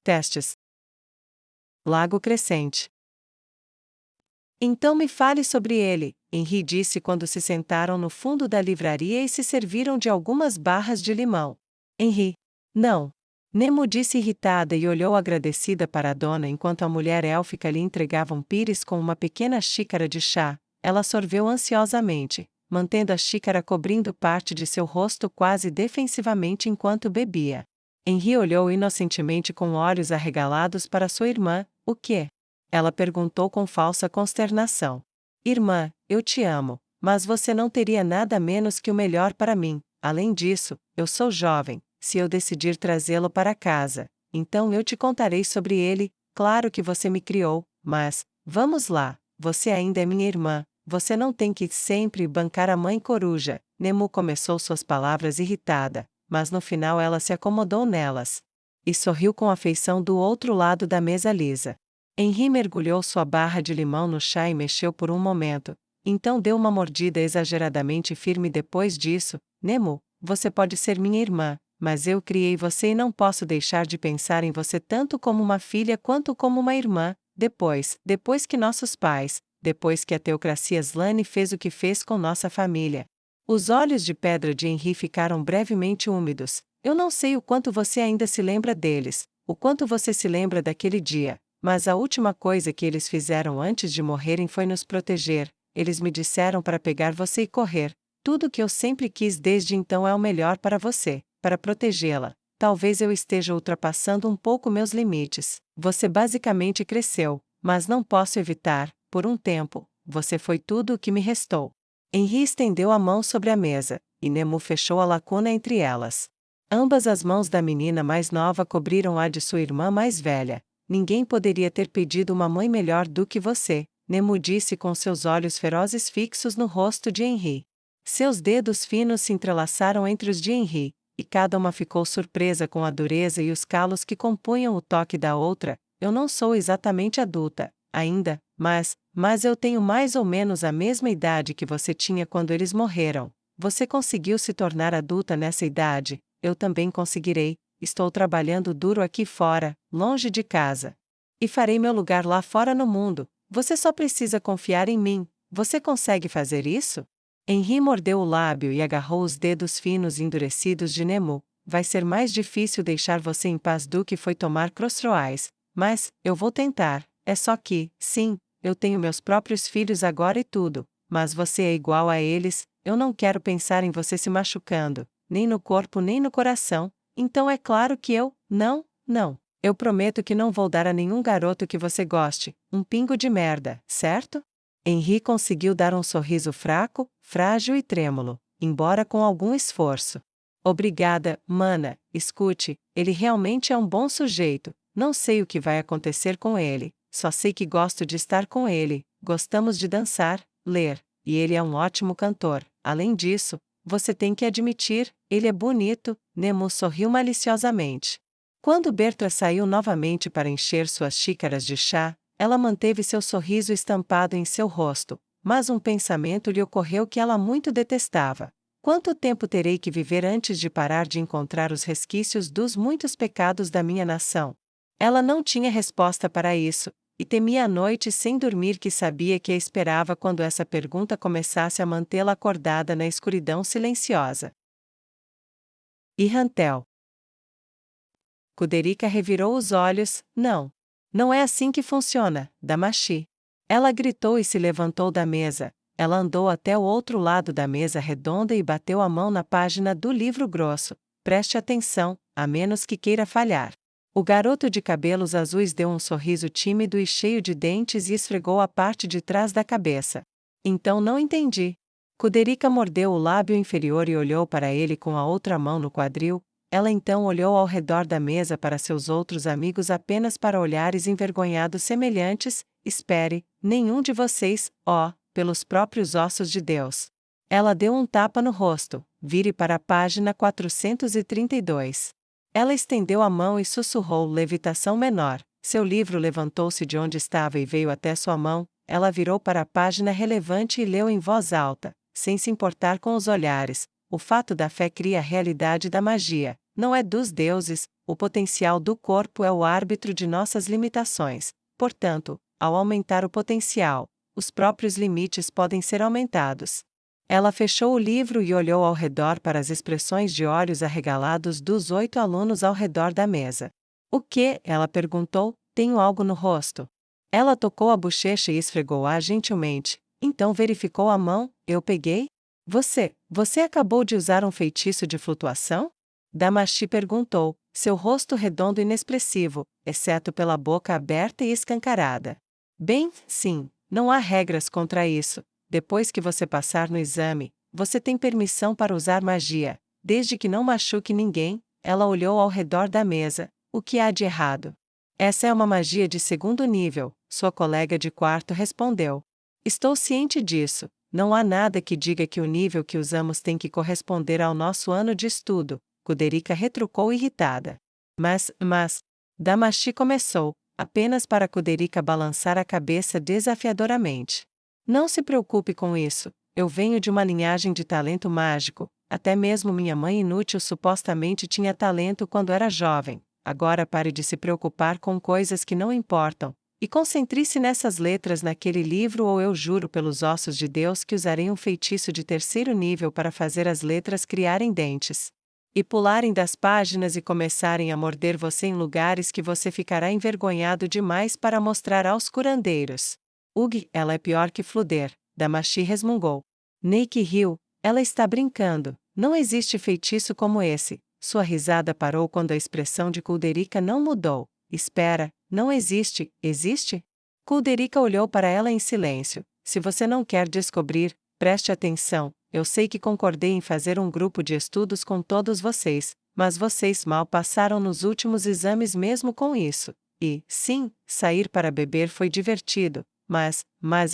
Testes. Lago Crescente. Então me fale sobre ele, Henry disse quando se sentaram no fundo da livraria e se serviram de algumas barras de limão. Henry. Não. Nemo disse irritada e olhou agradecida para a dona enquanto a mulher élfica lhe entregava um pires com uma pequena xícara de chá. Ela sorveu ansiosamente, mantendo a xícara cobrindo parte de seu rosto quase defensivamente enquanto bebia. Henry olhou inocentemente com olhos arregalados para sua irmã. O quê? Ela perguntou com falsa consternação. Irmã, eu te amo, mas você não teria nada menos que o melhor para mim. Além disso, eu sou jovem. Se eu decidir trazê-lo para casa, então eu te contarei sobre ele. Claro que você me criou, mas, vamos lá, você ainda é minha irmã, você não tem que sempre bancar a mãe coruja. Nemo começou suas palavras irritada, mas no final ela se acomodou nelas. E sorriu com afeição do outro lado da mesa lisa. Henry mergulhou sua barra de limão no chá e mexeu por um momento, então deu uma mordida exageradamente firme depois disso. Nemo, você pode ser minha irmã, mas eu criei você e não posso deixar de pensar em você tanto como uma filha quanto como uma irmã. Depois que nossos pais, depois que a teocracia Slane fez o que fez com nossa família. Os olhos de pedra de Henry ficaram brevemente úmidos. Eu não sei o quanto você ainda se lembra deles, o quanto você se lembra daquele dia, mas a última coisa que eles fizeram antes de morrerem foi nos proteger. Eles me disseram para pegar você e correr. Tudo que eu sempre quis desde então é o melhor para você, para protegê-la. Talvez eu esteja ultrapassando um pouco meus limites. Você basicamente cresceu, mas não posso evitar, por um tempo, você foi tudo o que me restou. Henry estendeu a mão sobre a mesa, e Nemo fechou a lacuna entre elas. Ambas as mãos da menina mais nova cobriram a de sua irmã mais velha. Ninguém poderia ter pedido uma mãe melhor do que você, Nemo disse com seus olhos ferozes fixos no rosto de Henry. Seus dedos finos se entrelaçaram entre os de Henry, e cada uma ficou surpresa com a dureza e os calos que compunham o toque da outra. Eu não sou exatamente adulta, ainda, mas eu tenho mais ou menos a mesma idade que você tinha quando eles morreram. Você conseguiu se tornar adulta nessa idade, eu também conseguirei. Estou trabalhando duro aqui fora, longe de casa. E farei meu lugar lá fora no mundo. Você só precisa confiar em mim. Você consegue fazer isso? Henry mordeu o lábio e agarrou os dedos finos e endurecidos de Nemo. Vai ser mais difícil deixar você em paz do que foi tomar Crossroads, mas eu vou tentar. É só que, sim, eu tenho meus próprios filhos agora e tudo, mas você é igual a eles. Eu não quero pensar em você se machucando, nem no corpo nem no coração. Então é claro que não. Eu prometo que não vou dar a nenhum garoto que você goste um pingo de merda, certo? Henry conseguiu dar um sorriso fraco, frágil e trêmulo, embora com algum esforço. Obrigada, mana. Escute, ele realmente é um bom sujeito. Não sei o que vai acontecer com ele, só sei que gosto de estar com ele. Gostamos de dançar, ler, e ele é um ótimo cantor. Além disso, você tem que admitir, ele é bonito. Nemo sorriu maliciosamente. Quando Bertra saiu novamente para encher suas xícaras de chá, ela manteve seu sorriso estampado em seu rosto, mas um pensamento lhe ocorreu que ela muito detestava. Quanto tempo terei que viver antes de parar de encontrar os resquícios dos muitos pecados da minha nação? Ela não tinha resposta para isso, e temia a noite sem dormir que sabia que a esperava quando essa pergunta começasse a mantê-la acordada na escuridão silenciosa. E Rantel. Kuderica revirou os olhos. Não é assim que funciona, Damashi. Ela gritou e se levantou da mesa. Ela andou até o outro lado da mesa redonda e bateu a mão na página do livro grosso. Preste atenção, a menos que queira falhar. O garoto de cabelos azuis deu um sorriso tímido e cheio de dentes e esfregou a parte de trás da cabeça. Então não entendi. Kuderica mordeu o lábio inferior e olhou para ele com a outra mão no quadril. Ela então olhou ao redor da mesa para seus outros amigos apenas para olhares envergonhados semelhantes. Espere, nenhum de vocês, pelos próprios ossos de Deus. Ela deu um tapa no rosto. Vire para a página 432. Ela estendeu a mão e sussurrou levitação menor. Seu livro levantou-se de onde estava e veio até sua mão. Ela virou para a página relevante e leu em voz alta, sem se importar com os olhares. O fato da fé cria a realidade da magia. não é dos deuses, o potencial do corpo é o árbitro de nossas limitações. Portanto, ao aumentar o potencial, os próprios limites podem ser aumentados. Ela fechou o livro e olhou ao redor para as expressões de olhos arregalados dos 8 alunos ao redor da mesa. O que? Ela perguntou. Tenho algo no rosto. Ela tocou a bochecha e esfregou-a gentilmente. Então verificou a mão. Eu peguei? Você acabou de usar um feitiço de flutuação? Damashi perguntou, seu rosto redondo e inexpressivo, exceto pela boca aberta e escancarada. Bem, sim, não há regras contra isso. Depois que você passar no exame, você tem permissão para usar magia, desde que não machuque ninguém. Ela olhou ao redor da mesa. O que há de errado? Essa é uma magia de segundo nível, sua colega de quarto respondeu. Estou ciente disso. Não há nada que diga que o nível que usamos tem que corresponder ao nosso ano de estudo, Kuderica retrucou irritada. Mas, Damashi começou, apenas para Kuderica balançar a cabeça desafiadoramente. Não se preocupe com isso, eu venho de uma linhagem de talento mágico, até mesmo minha mãe inútil supostamente tinha talento quando era jovem. Agora pare de se preocupar com coisas que não importam, e concentre-se nessas letras naquele livro ou eu juro pelos ossos de Deus que usarei um feitiço de terceiro nível para fazer as letras criarem dentes. E pularem das páginas e começarem a morder você em lugares que você ficará envergonhado demais para mostrar aos curandeiros. Ugh, ela é pior que Fluder, Damashi resmungou. Neiki riu, ela está brincando, não existe feitiço como esse. Sua risada parou quando a expressão de Kuderica não mudou. Espera, não existe, existe? Kuderica olhou para ela em silêncio. Se você não quer descobrir, preste atenção. Eu sei que concordei em fazer um grupo de estudos com todos vocês, mas vocês mal passaram nos últimos exames mesmo com isso. E, sim, sair para beber foi divertido, mas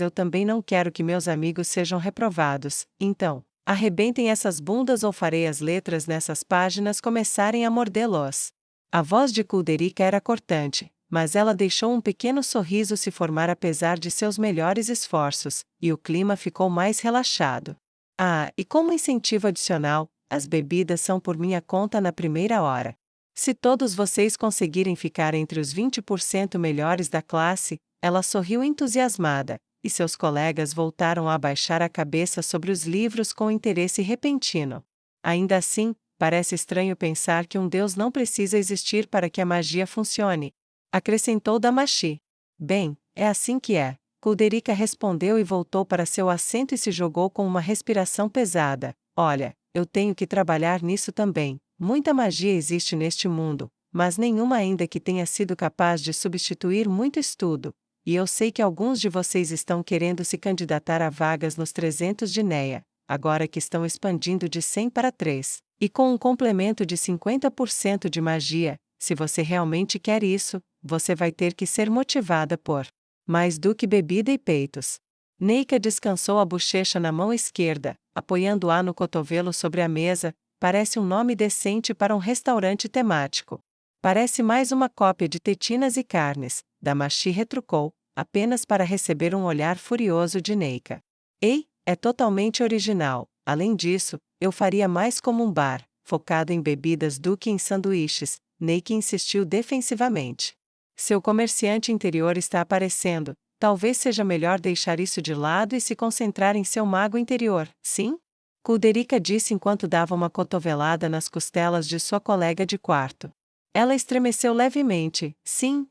eu também não quero que meus amigos sejam reprovados. Então, arrebentem essas bundas ou farei as letras nessas páginas começarem a mordê-los. A voz de Kuderica era cortante, mas ela deixou um pequeno sorriso se formar apesar de seus melhores esforços, e o clima ficou mais relaxado. Ah, e como incentivo adicional, as bebidas são por minha conta na primeira hora. Se todos vocês conseguirem ficar entre os 20% melhores da classe, ela sorriu entusiasmada, e seus colegas voltaram a abaixar a cabeça sobre os livros com interesse repentino. Ainda assim, parece estranho pensar que um deus não precisa existir para que a magia funcione, acrescentou Damashi. Bem, é assim que é. Kuderica respondeu e voltou para seu assento e se jogou com uma respiração pesada. Olha, eu tenho que trabalhar nisso também. Muita magia existe neste mundo, mas nenhuma ainda que tenha sido capaz de substituir muito estudo. E eu sei que alguns de vocês estão querendo se candidatar a vagas nos 300 de Neia, agora que estão expandindo de 100 para 3, e com um complemento de 50% de magia. Se você realmente quer isso, você vai ter que ser motivada por mais do que bebida e peitos. Neika descansou a bochecha na mão esquerda, apoiando-a no cotovelo sobre a mesa. Parece um nome decente para um restaurante temático. Parece mais uma cópia de Tetinas e Carnes, Damashi retrucou, apenas para receber um olhar furioso de Neika. Ei, é totalmente original. Além disso, eu faria mais como um bar, focado em bebidas do que em sanduíches. Neika insistiu defensivamente. Seu comerciante interior está aparecendo. Talvez seja melhor deixar isso de lado e se concentrar em seu mago interior, sim? Kuderica disse enquanto dava uma cotovelada nas costelas de sua colega de quarto. Ela estremeceu levemente. Sim,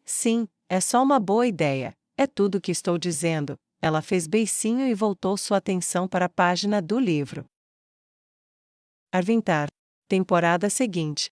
é só uma boa ideia. É tudo o que estou dizendo. Ela fez beicinho e voltou sua atenção para a página do livro. Arvintar. Temporada seguinte.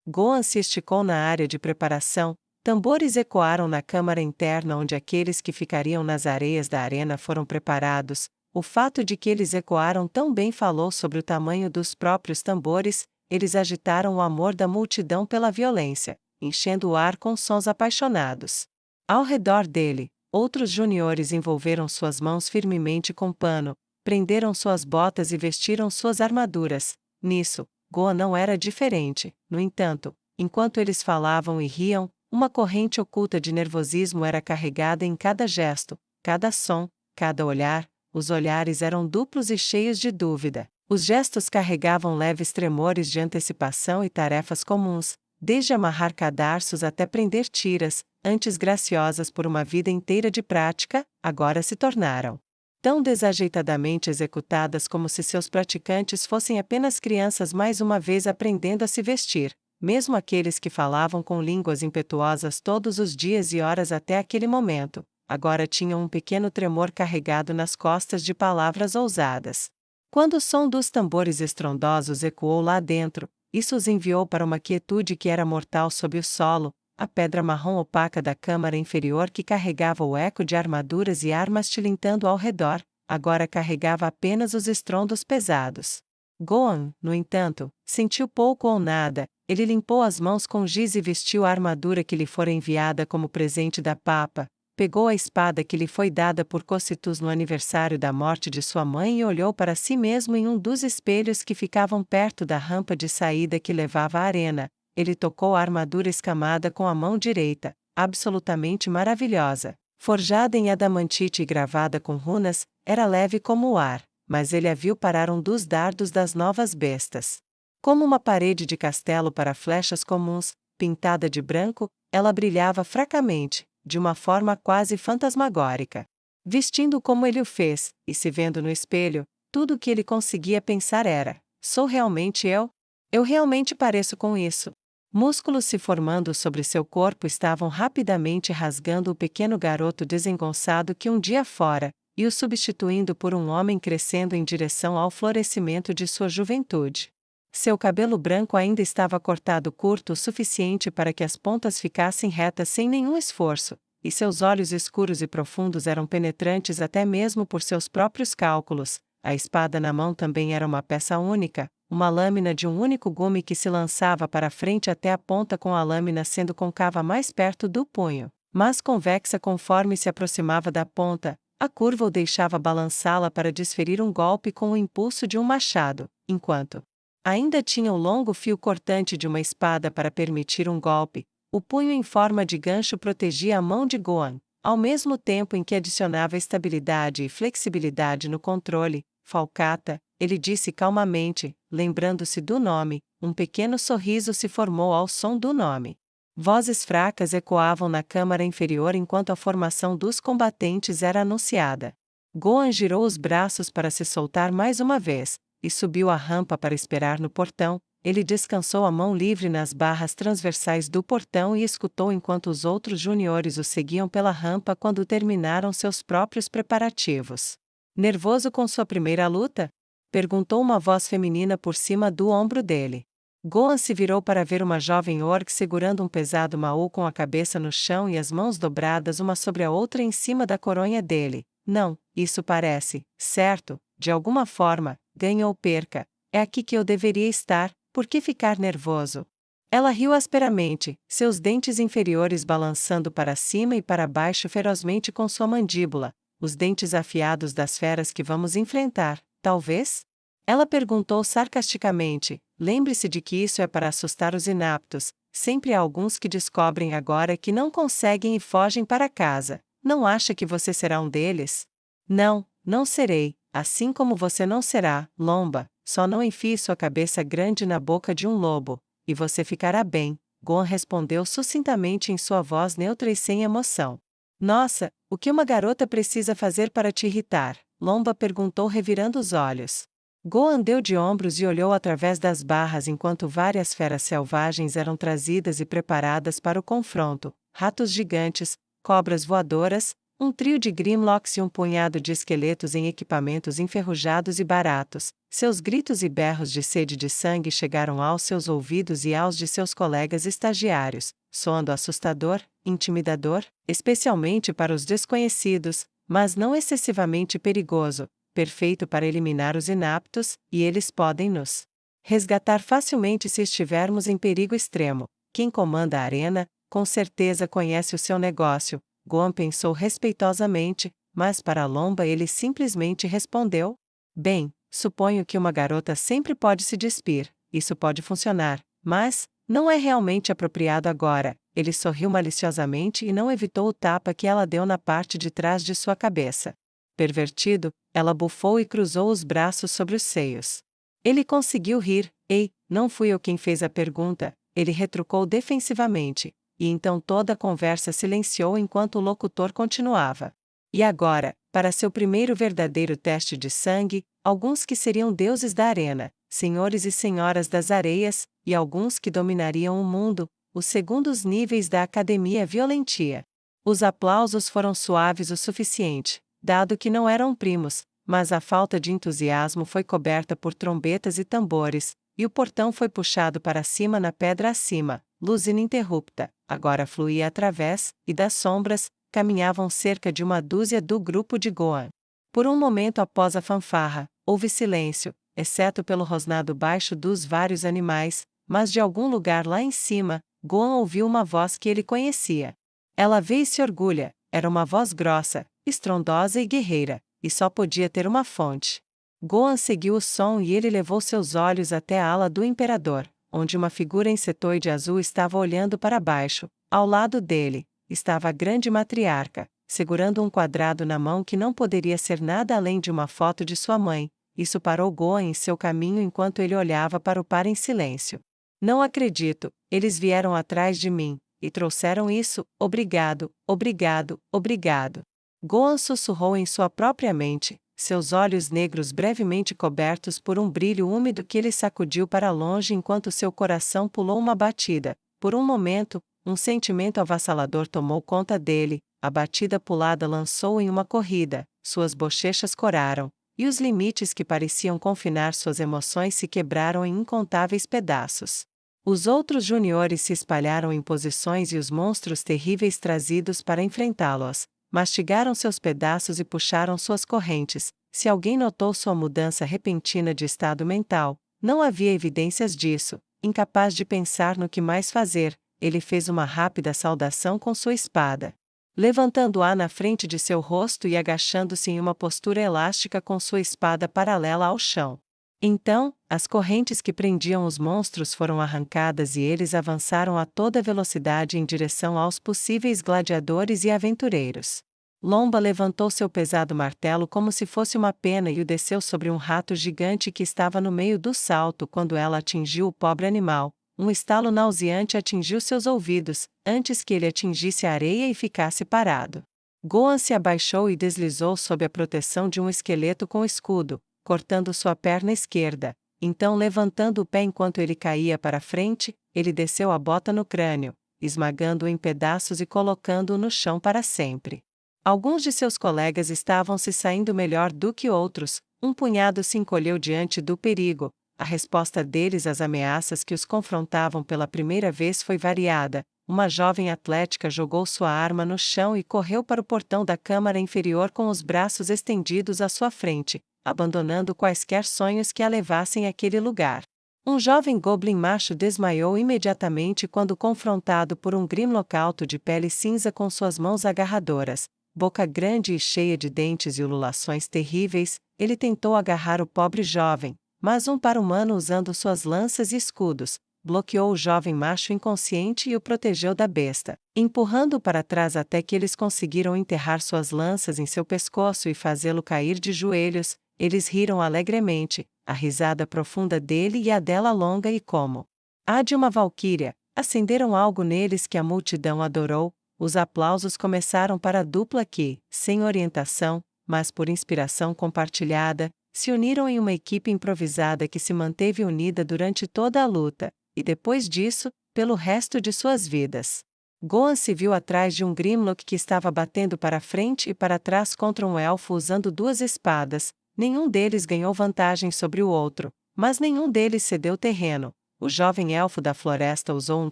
Gohan se esticou na área de preparação. Tambores ecoaram na câmara interna onde aqueles que ficariam nas areias da arena foram preparados. O fato de que eles ecoaram tão bem falou sobre o tamanho dos próprios tambores. Eles agitaram o amor da multidão pela violência, enchendo o ar com sons apaixonados. Ao redor dele, outros juniores envolveram suas mãos firmemente com pano, prenderam suas botas e vestiram suas armaduras. Nisso, Gohan não era diferente. No entanto, enquanto eles falavam e riam, uma corrente oculta de nervosismo era carregada em cada gesto, cada som, cada olhar. Os olhares eram duplos e cheios de dúvida. Os gestos carregavam leves tremores de antecipação e tarefas comuns, desde amarrar cadarços até prender tiras, antes graciosas por uma vida inteira de prática, agora se tornaram tão desajeitadamente executadas como se seus praticantes fossem apenas crianças mais uma vez aprendendo a se vestir. Mesmo aqueles que falavam com línguas impetuosas todos os dias e horas até aquele momento, agora tinham um pequeno tremor carregado nas costas de palavras ousadas. Quando o som dos tambores estrondosos ecoou lá dentro, isso os enviou para uma quietude que era mortal sob o solo, a pedra marrom opaca da câmara inferior que carregava o eco de armaduras e armas tilintando ao redor, agora carregava apenas os estrondos pesados. Gohan, no entanto, sentiu pouco ou nada. Ele limpou as mãos com giz e vestiu a armadura que lhe fora enviada como presente da papa, pegou a espada que lhe foi dada por Cocytus no aniversário da morte de sua mãe e olhou para si mesmo em um dos espelhos que ficavam perto da rampa de saída que levava à arena. Ele tocou a armadura escamada com a mão direita, absolutamente maravilhosa. Forjada em adamantite e gravada com runas, era leve como o ar, mas ele a viu parar um dos dardos das novas bestas. Como uma parede de castelo para flechas comuns, pintada de branco, ela brilhava fracamente, de uma forma quase fantasmagórica. Vestindo como ele o fez, e se vendo no espelho, tudo o que ele conseguia pensar era: sou realmente eu? Eu realmente pareço com isso? Músculos se formando sobre seu corpo estavam rapidamente rasgando o pequeno garoto desengonçado que um dia fora, e o substituindo por um homem crescendo em direção ao florescimento de sua juventude. Seu cabelo branco ainda estava cortado curto o suficiente para que as pontas ficassem retas sem nenhum esforço, e seus olhos escuros e profundos eram penetrantes até mesmo por seus próprios cálculos. A espada na mão também era uma peça única, uma lâmina de um único gume que se lançava para frente até a ponta, com a lâmina sendo côncava mais perto do punho, mas convexa conforme se aproximava da ponta. A curva o deixava balançá-la para desferir um golpe com o impulso de um machado, enquanto ainda tinha o longo fio cortante de uma espada para permitir um golpe. O punho em forma de gancho protegia a mão de Gohan, ao mesmo tempo em que adicionava estabilidade e flexibilidade no controle. Falcata, ele disse calmamente, lembrando-se do nome. Um pequeno sorriso se formou ao som do nome. Vozes fracas ecoavam na câmara inferior enquanto a formação dos combatentes era anunciada. Gohan girou os braços para se soltar mais uma vez, e subiu a rampa para esperar no portão. Ele descansou a mão livre nas barras transversais do portão e escutou enquanto os outros juniores o seguiam pela rampa quando terminaram seus próprios preparativos. Nervoso com sua primeira luta? Perguntou uma voz feminina por cima do ombro dele. Gohan se virou para ver uma jovem orc segurando um pesado baú com a cabeça no chão e as mãos dobradas uma sobre a outra em cima da coronha dele. Não, isso parece, certo, de alguma forma, ganhe ou perca. É aqui que eu deveria estar, por que ficar nervoso? Ela riu asperamente, seus dentes inferiores balançando para cima e para baixo ferozmente com sua mandíbula, os dentes afiados das feras que vamos enfrentar, talvez? Ela perguntou sarcasticamente. Lembre-se de que isso é para assustar os inaptos. Sempre há alguns que descobrem agora que não conseguem e fogem para casa. Não acha que você será um deles? Não, não serei, assim como você não será, Lomba. Só não enfie sua cabeça grande na boca de um lobo, e você ficará bem. Gohan respondeu sucintamente em sua voz neutra e sem emoção. Nossa, o que uma garota precisa fazer para te irritar? Lomba perguntou revirando os olhos. Gohan deu de ombros e olhou através das barras enquanto várias feras selvagens eram trazidas e preparadas para o confronto. Ratos gigantes, cobras voadoras, um trio de Grimlocks e um punhado de esqueletos em equipamentos enferrujados e baratos. Seus gritos e berros de sede de sangue chegaram aos seus ouvidos e aos de seus colegas estagiários, soando assustador, intimidador, especialmente para os desconhecidos, mas não excessivamente perigoso. Perfeito para eliminar os inaptos, e eles podem nos resgatar facilmente se estivermos em perigo extremo. Quem comanda a arena, com certeza conhece o seu negócio. Gohan pensou respeitosamente, mas para Lomba ele simplesmente respondeu: bem, suponho que uma garota sempre pode se despir, isso pode funcionar, mas não é realmente apropriado agora. Ele sorriu maliciosamente e não evitou o tapa que ela deu na parte de trás de sua cabeça. Pervertido, ela bufou e cruzou os braços sobre os seios. Ele conseguiu rir. Ei, não fui eu quem fez a pergunta, ele retrucou defensivamente, e então toda a conversa silenciou enquanto o locutor continuava. E agora, para seu primeiro verdadeiro teste de sangue, alguns que seriam deuses da arena, senhores e senhoras das areias, e alguns que dominariam o mundo, os segundos níveis da Academia Violentia. Os aplausos foram suaves o suficiente, dado que não eram primos, mas a falta de entusiasmo foi coberta por trombetas e tambores, e o portão foi puxado para cima na pedra acima, luz ininterrupta, agora fluía através, e das sombras, caminhavam cerca de uma dúzia do grupo de Gohan. Por um momento após a fanfarra, houve silêncio, exceto pelo rosnado baixo dos vários animais, mas de algum lugar lá em cima, Gohan ouviu uma voz que ele conhecia. Ela veio e se orgulha, era uma voz grossa, estrondosa e guerreira, e só podia ter uma fonte. Gohan seguiu o som e ele levou seus olhos até a ala do Imperador, onde uma figura em setoide azul estava olhando para baixo. Ao lado dele, estava a grande matriarca, segurando um quadrado na mão que não poderia ser nada além de uma foto de sua mãe. Isso parou Gohan em seu caminho enquanto ele olhava para o par em silêncio. Não acredito, eles vieram atrás de mim, e trouxeram isso, obrigado, obrigado, obrigado. Gohan sussurrou em sua própria mente, seus olhos negros brevemente cobertos por um brilho úmido que ele sacudiu para longe enquanto seu coração pulou uma batida. Por um momento, um sentimento avassalador tomou conta dele, a batida pulada lançou em uma corrida, suas bochechas coraram, e os limites que pareciam confinar suas emoções se quebraram em incontáveis pedaços. Os outros juniores se espalharam em posições e os monstros terríveis trazidos para enfrentá-los mastigaram seus pedaços e puxaram suas correntes. Se alguém notou sua mudança repentina de estado mental, não havia evidências disso. Incapaz de pensar no que mais fazer, ele fez uma rápida saudação com sua espada. Levantando-a na frente de seu rosto e agachando-se em uma postura elástica com sua espada paralela ao chão. Então, as correntes que prendiam os monstros foram arrancadas e eles avançaram a toda velocidade em direção aos possíveis gladiadores e aventureiros. Lomba levantou seu pesado martelo como se fosse uma pena e o desceu sobre um rato gigante que estava no meio do salto quando ela atingiu o pobre animal. Um estalo nauseante atingiu seus ouvidos, antes que ele atingisse a areia e ficasse parado. Gohan se abaixou e deslizou sob a proteção de um esqueleto com escudo, cortando sua perna esquerda. Então, levantando o pé enquanto ele caía para frente, ele desceu a bota no crânio, esmagando-o em pedaços e colocando-o no chão para sempre. Alguns de seus colegas estavam se saindo melhor do que outros, um punhado se encolheu diante do perigo. A resposta deles às ameaças que os confrontavam pela primeira vez foi variada. Uma jovem atlética jogou sua arma no chão e correu para o portão da câmara inferior com os braços estendidos à sua frente, abandonando quaisquer sonhos que a levassem àquele lugar. Um jovem goblin macho desmaiou imediatamente quando confrontado por um Grimlock alto de pele cinza com suas mãos agarradoras, boca grande e cheia de dentes e ululações terríveis. Ele tentou agarrar o pobre jovem, mas um par-humano usando suas lanças e escudos, bloqueou o jovem macho inconsciente e o protegeu da besta, empurrando-o para trás até que eles conseguiram enterrar suas lanças em seu pescoço e fazê-lo cair de joelhos. Eles riram alegremente, a risada profunda dele e a dela longa e como a de uma valquíria, acenderam algo neles que a multidão adorou. Os aplausos começaram para a dupla que, sem orientação, mas por inspiração compartilhada, se uniram em uma equipe improvisada que se manteve unida durante toda a luta, e depois disso, pelo resto de suas vidas. Gohan se viu atrás de um Grimlock que estava batendo para frente e para trás contra um elfo usando duas espadas. Nenhum deles ganhou vantagem sobre o outro, mas nenhum deles cedeu terreno. O jovem elfo da floresta usou um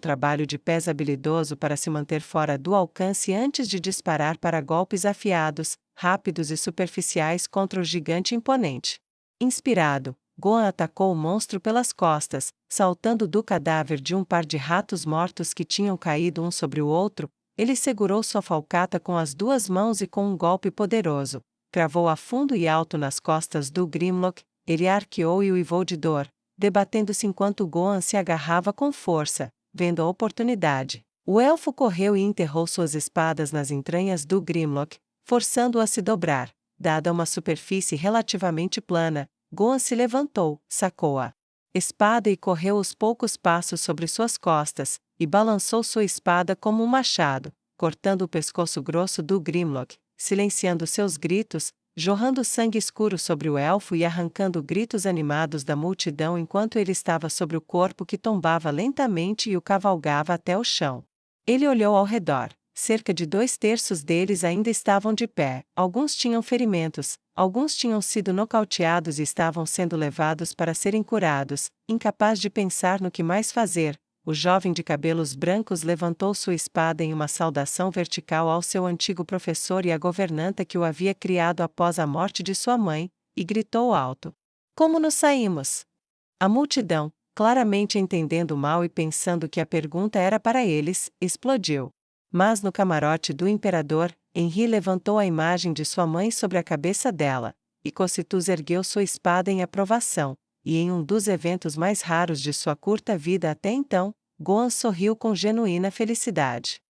trabalho de pés habilidoso para se manter fora do alcance antes de disparar para golpes afiados, rápidos e superficiais contra o gigante imponente. Inspirado, Gohan atacou o monstro pelas costas, saltando do cadáver de um par de ratos mortos que tinham caído um sobre o outro. Ele segurou sua falcata com as duas mãos e com um golpe poderoso, cravou a fundo e alto nas costas do Grimlock. Ele arqueou e uivou de dor, debatendo-se enquanto Gohan se agarrava com força. Vendo a oportunidade, o elfo correu e enterrou suas espadas nas entranhas do Grimlock, forçando-o a se dobrar. Dada uma superfície relativamente plana, Gohan se levantou, sacou a espada e correu os poucos passos sobre suas costas, e balançou sua espada como um machado, cortando o pescoço grosso do Grimlock, silenciando seus gritos, jorrando sangue escuro sobre o elfo e arrancando gritos animados da multidão enquanto ele estava sobre o corpo que tombava lentamente e o cavalgava até o chão. Ele olhou ao redor. Cerca de 2/3 deles ainda estavam de pé, alguns tinham ferimentos, alguns tinham sido nocauteados e estavam sendo levados para serem curados. Incapaz de pensar no que mais fazer, o jovem de cabelos brancos levantou sua espada em uma saudação vertical ao seu antigo professor e à governanta que o havia criado após a morte de sua mãe, e gritou alto: "Como nos saímos?" A multidão, claramente entendendo mal e pensando que a pergunta era para eles, explodiu. Mas no camarote do imperador, Henri levantou a imagem de sua mãe sobre a cabeça dela, e Cocytus ergueu sua espada em aprovação, e em um dos eventos mais raros de sua curta vida até então, Gohan sorriu com genuína felicidade.